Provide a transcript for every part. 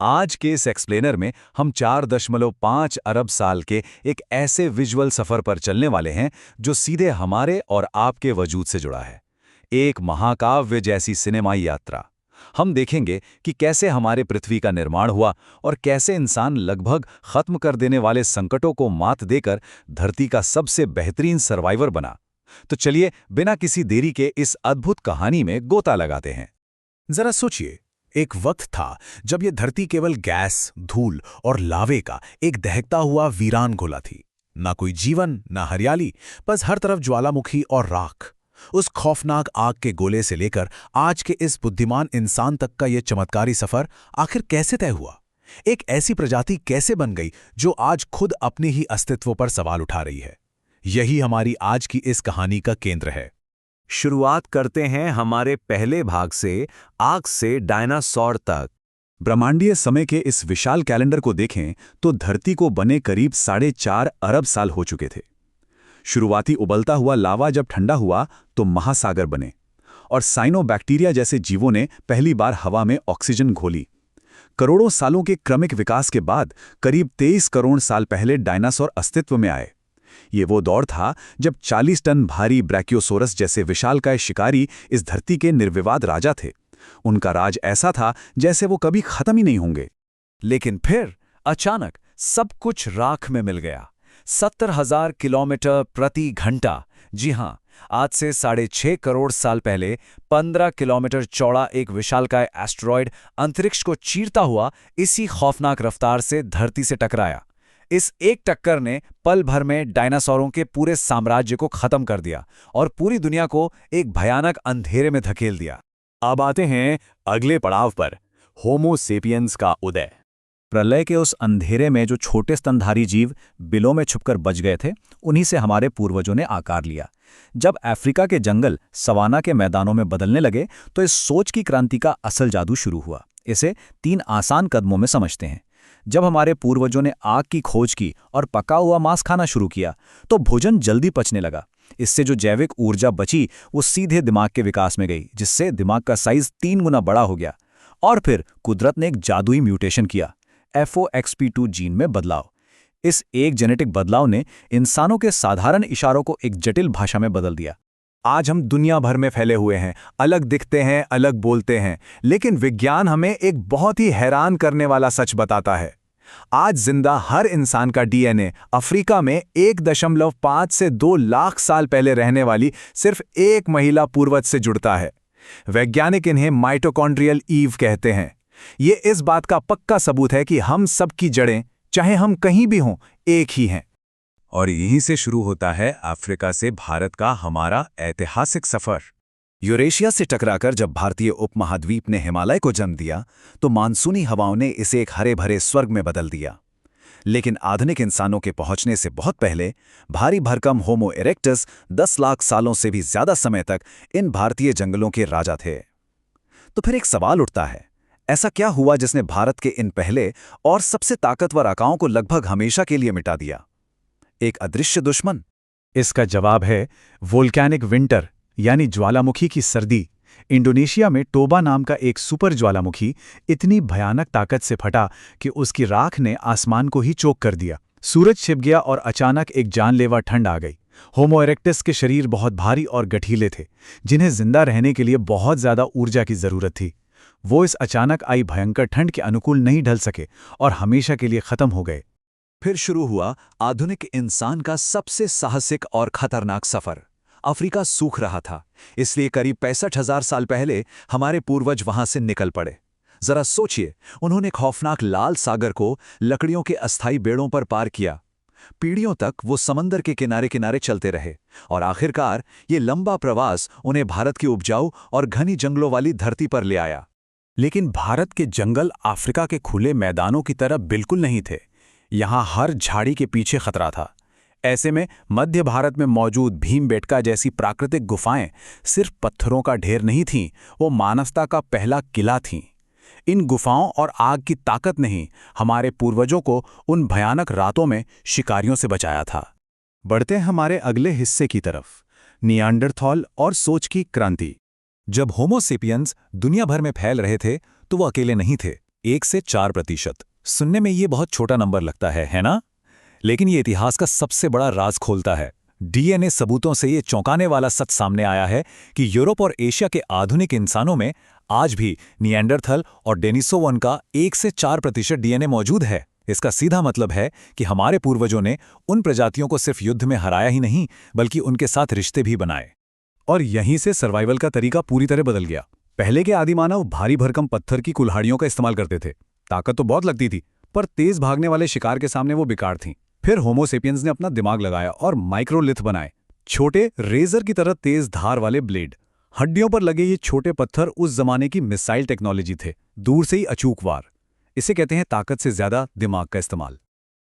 आज के इस एक्सप्लेनर में हम 4.5 अरब साल के एक ऐसे विजुअल सफर पर चलने वाले हैं जो सीधे हमारे और आपके वजूद से जुड़ा है। एक महाकाव्य जैसी सिनेमाई यात्रा। हम देखेंगे कि कैसे हमारे पृथ्वी का निर्माण हुआ और कैसे इंसान लगभग खत्म कर देने वाले संकटों को मात देकर धरती का सबसे बेहतरीन सर्वाइवर बना। तो चलिए बिना किसी देरी के इस अद्भुत कहानी में गोता लगाते हैं। जरा सोचिए, एक वक्त था जब ये धरती केवल गैस, धूल और लावे का एक दहकता हुआ वीरान गोला थी। ना कोई जीवन, ना हरियाली, बस हर तरफ ज्वालामुखी और राख। उस खौफनाक आग के गोले से लेकर आज के इस बुद्धिमान इंसान तक का ये चमत्कारी सफर आखिर कैसे तय हुआ? एक ऐसी प्रजाति कैसे बन गई जो आज खुद अपने ही अस्तित्व पर सवाल उठा रही है? यही हमारी आज की इस कहानी का केंद्र है। शुरुआत करते हैं हमारे पहले भाग से, आग से डायनासोर तक। ब्रह्मांडीय समय के इस विशाल कैलेंडर को देखें तो धरती को बने करीब 4.5 अरब साल हो चुके थे। शुरुआती उबलता हुआ लावा जब ठंडा हुआ तो महासागर बने और साइनोबैक्टीरिया जैसे जीवों ने पहली बार हवा में ऑक्सीजन घोली। करोड़ों सालों के क्रमिक विकास के बाद करीब 23 करोड़ साल पहले डायनासोर अस्तित्व में आए। ये वो दौर था जब 40 टन भारी ब्रैकियोसोरस जैसे विशालकाय शिकारी इस धरती के निर्विवाद राजा थे। उनका राज ऐसा था जैसे वो कभी खत्म ही नहीं होंगे। लेकिन फिर अचानक सब कुछ राख में मिल गया। 70,000 किलोमीटर प्रति घंटा, जी हां, आज से 6.5 करोड़ साल पहले 15 किलोमीटर चौड़ा एक विशालकाय एस्टेरॉयड अंतरिक्ष को चीरता हुआ इसी खौफनाक रफ्तार से धरती से टकराया। इस एक टक्कर ने पल भर में डायनासोरों के पूरे साम्राज्य को खत्म कर दिया और पूरी दुनिया को एक भयानक अंधेरे में धकेल दिया। अब आते हैं अगले पड़ाव पर, होमो सेपियंस का उदय। प्रलय के उस अंधेरे में जो छोटे स्तनधारी जीव बिलों में छुपकर बच गए थे, उन्हीं से हमारे पूर्वजों ने आकार लिया। जब अफ्रीका के जंगल सवाना के मैदानों में बदलने लगे तो इस सोच की क्रांति का असल जादू शुरू हुआ। इसे 3 आसान कदमों में समझते हैं। जब हमारे पूर्वजों ने आग की खोज की और पका हुआ मांस खाना शुरू किया तो भोजन जल्दी पचने लगा। इससे जो जैविक ऊर्जा बची वो सीधे दिमाग के विकास में गई, जिससे दिमाग का साइज 3 गुना बड़ा हो गया। और फिर कुदरत ने एक जादुई म्यूटेशन किया, FOXP2 जीन में बदलाव। इस एक जेनेटिक बदलाव ने इंसानों के साधारण इशारों को एक जटिल भाषा में बदल दिया। आज हम दुनिया भर में फैले हुए हैं, अलग दिखते हैं, अलग बोलते हैं, लेकिन विज्ञान हमें एक बहुत ही हैरान करने वाला सच बताता है। आज जिंदा हर इंसान का DNA अफ्रीका में 1.5 से 2 लाख साल पहले रहने वाली सिर्फ एक महिला पूर्वज से जुड़ता है। वैज्ञानिक इन्हें माइटोकॉन्ड्रियल ईव कहते हैं। ये इस बात का पक्का सबूत है कि हम सबकी जड़ें, चाहे हम कहीं भी हों, एक ही हैं। और यहीं से शुरू होता है अफ्रीका से भारत का हमारा ऐतिहासिक सफर। यूरेशिया से टकराकर जब भारतीय उपमहाद्वीप ने हिमालय को जन्म दिया तो मानसूनी हवाओं ने इसे एक हरे भरे स्वर्ग में बदल दिया। लेकिन आधुनिक इंसानों के पहुंचने से बहुत पहले भारी भरकम होमो इरेक्टस 10 लाख सालों से भी ज्यादा समय तक इन भारतीय जंगलों के राजा थे। तो फिर एक सवाल उठता है, ऐसा क्या हुआ जिसने भारत के इन पहले और सबसे ताकतवर आकाओं को लगभग हमेशा के लिए मिटा दिया? एक अदृश्य दुश्मन? इसका जवाब है वोल्केनिक विंटर, यानी ज्वालामुखी की सर्दी। इंडोनेशिया में टोबा नाम का एक सुपर ज्वालामुखी इतनी भयानक ताकत से फटा कि उसकी राख ने आसमान को ही चोक कर दिया। सूरज छिप गया और अचानक एक जानलेवा ठंड आ गई। होमो इरेक्टस के शरीर बहुत भारी और गठीले थे, जिन्हें जिंदा रहने के लिए बहुत ज्यादा ऊर्जा की जरूरत थी। वो इस अचानक आई भयंकर ठंड के अनुकूल नहीं ढल सके और हमेशा के लिए खत्म हो गए। फिर शुरू हुआ आधुनिक इंसान का सबसे साहसिक और खतरनाक सफर। अफ्रीका सूख रहा था, इसलिए करीब 65,000 साल पहले हमारे पूर्वज वहां से निकल पड़े। जरा सोचिए, उन्होंने खौफनाक लाल सागर को लकड़ियों के अस्थायी बेड़ों पर पार किया। पीढ़ियों तक वो समंदर के किनारे किनारे चलते रहे और आखिरकार ये लंबा प्रवास उन्हें भारत की उपजाऊ और घनी जंगलों वाली धरती पर ले आया। लेकिन भारत के जंगल अफ्रीका के खुले मैदानों की तरह बिल्कुल नहीं थे। यहाँ हर झाड़ी के पीछे खतरा था। ऐसे में मध्य भारत में मौजूद भीमबेटका जैसी प्राकृतिक गुफाएं सिर्फ पत्थरों का ढेर नहीं थीं, वो मानवता का पहला किला थीं। इन गुफाओं और आग की ताकत ने ही हमारे पूर्वजों को उन भयानक रातों में शिकारियों से बचाया था। बढ़ते हैं हमारे अगले हिस्से की तरफ, नियांडरथॉल और सोच की क्रांति। जब होमो सेपियंस दुनिया भर में फैल रहे थे तो वो अकेले नहीं थे। 1 से 4%। सुनने में ये बहुत छोटा नंबर लगता है ना? लेकिन ये इतिहास का सबसे बड़ा राज खोलता है। डीएनए सबूतों से ये चौंकाने वाला सच सामने आया है कि यूरोप और एशिया के आधुनिक इंसानों में आज भी निएंडरथल और डेनिसोवन का 1 से 4% डीएनए मौजूद है। इसका सीधा मतलब है कि हमारे पूर्वजों ने उन प्रजातियों को सिर्फ युद्ध में हराया ही नहीं, बल्कि उनके साथ रिश्ते भी बनाए। और यहीं से सर्वाइवल का तरीका पूरी तरह बदल गया। पहले के आदिमानव भारी भरकम पत्थर की कुल्हाड़ियों का इस्तेमाल करते थे। ताकत तो बहुत लगती थी, पर तेज भागने वाले शिकार के सामने वो बेकार थीं। फिर होमो सेपियंस ने अपना दिमाग लगाया और माइक्रोलिथ बनाए, छोटे रेजर की तरह तेज धार वाले ब्लेड। हड्डियों पर लगे ये छोटे पत्थर उस जमाने की मिसाइल टेक्नोलॉजी थे, दूर से ही अचूक वार। इसे कहते हैं ताकत से ज्यादा दिमाग का इस्तेमाल।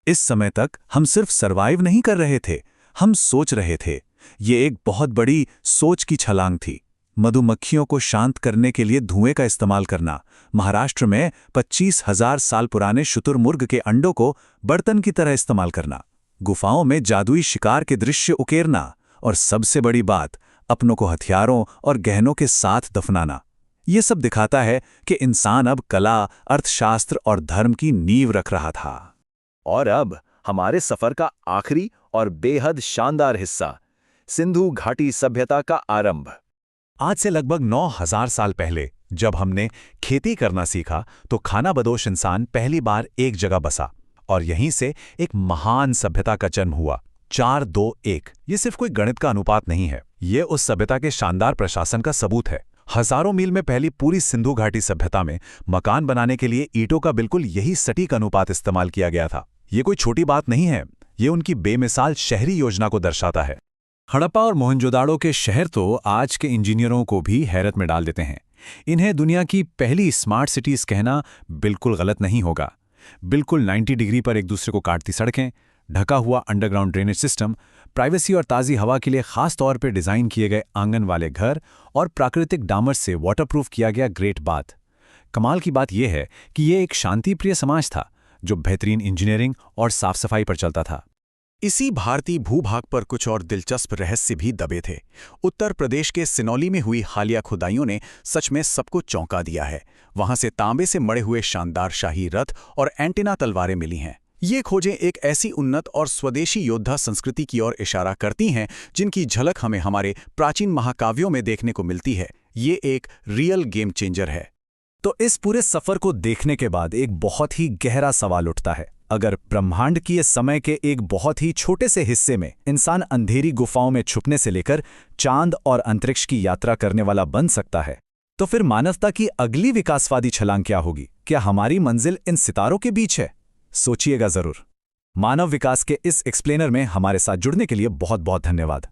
इस समय तक हम सिर्फ सरवाइव नहीं कर रहे थे, हम सोच रहे थे। ये एक बहुत बड़ी सोच की छलांग थी। मधुमक्खियों को शांत करने के लिए धुएं का इस्तेमाल करना, महाराष्ट्र में 25,000 साल पुराने शुतुरमुर्ग के अंडों को बर्तन की तरह इस्तेमाल करना, गुफाओं में जादुई शिकार के दृश्य उकेरना, और सबसे बड़ी बात, अपनों को हथियारों और गहनों के साथ दफनाना। ये सब दिखाता है कि इंसान अब कला, अर्थशास्त्र और धर्म की नींव रख रहा था। और अब हमारे सफर का आखिरी और बेहद शानदार हिस्सा, सिंधु घाटी सभ्यता का आरंभ। आज से लगभग 9,000 साल पहले जब हमने खेती करना सीखा तो खानाबदोश इंसान पहली बार एक जगह बसा, और यहीं से एक महान सभ्यता का जन्म हुआ। 4-2-1 ये सिर्फ कोई गणित का अनुपात नहीं है, ये उस सभ्यता के शानदार प्रशासन का सबूत है। हजारों मील में फैली पूरी सिंधु घाटी सभ्यता में मकान बनाने के लिए ईंटों का बिल्कुल यही सटीक अनुपात इस्तेमाल किया गया था। ये कोई छोटी बात नहीं है, ये उनकी बेमिसाल शहरी योजना को दर्शाता है। हड़प्पा और मोहनजोदाड़ो के शहर तो आज के इंजीनियरों को भी हैरत में डाल देते हैं। इन्हें दुनिया की पहली स्मार्ट सिटीज कहना बिल्कुल गलत नहीं होगा। बिल्कुल 90 डिग्री पर एक दूसरे को काटती सड़कें, ढका हुआ अंडरग्राउंड ड्रेनेज सिस्टम, प्राइवेसी और ताज़ी हवा के लिए खास तौर पर डिज़ाइन किए गए आंगन वाले घर और प्राकृतिक डामर से वाटरप्रूफ किया गया ग्रेट बाथ। कमाल की बात यह है कि ये एक शांतिप्रिय समाज था जो बेहतरीन इंजीनियरिंग और साफ सफाई पर चलता था। इसी भारतीय भूभाग पर कुछ और दिलचस्प रहस्य भी दबे थे। उत्तर प्रदेश के सिनौली में हुई हालिया खुदाइयों ने सच में सबको चौंका दिया है। वहां से तांबे से मढ़े हुए शानदार शाही रथ और एंटीना तलवारें मिली हैं। ये खोजें एक ऐसी उन्नत और स्वदेशी योद्धा संस्कृति की ओर इशारा करती हैं जिनकी झलक हमें हमारे प्राचीन महाकाव्यों में देखने को मिलती है। ये एक रियल गेम चेंजर है। तो इस पूरे सफर को देखने के बाद एक बहुत ही गहरा सवाल उठता है, अगर ब्रह्मांड की इस समय के एक बहुत ही छोटे से हिस्से में इंसान अंधेरी गुफाओं में छुपने से लेकर चांद और अंतरिक्ष की यात्रा करने वाला बन सकता है, तो फिर मानवता की अगली विकासवादी छलांग क्या होगी? क्या हमारी मंजिल इन सितारों के बीच है? सोचिएगा जरूर। मानव विकास के इस एक्सप्लेनर में हमारे साथ जुड़ने के लिए बहुत बहुत धन्यवाद।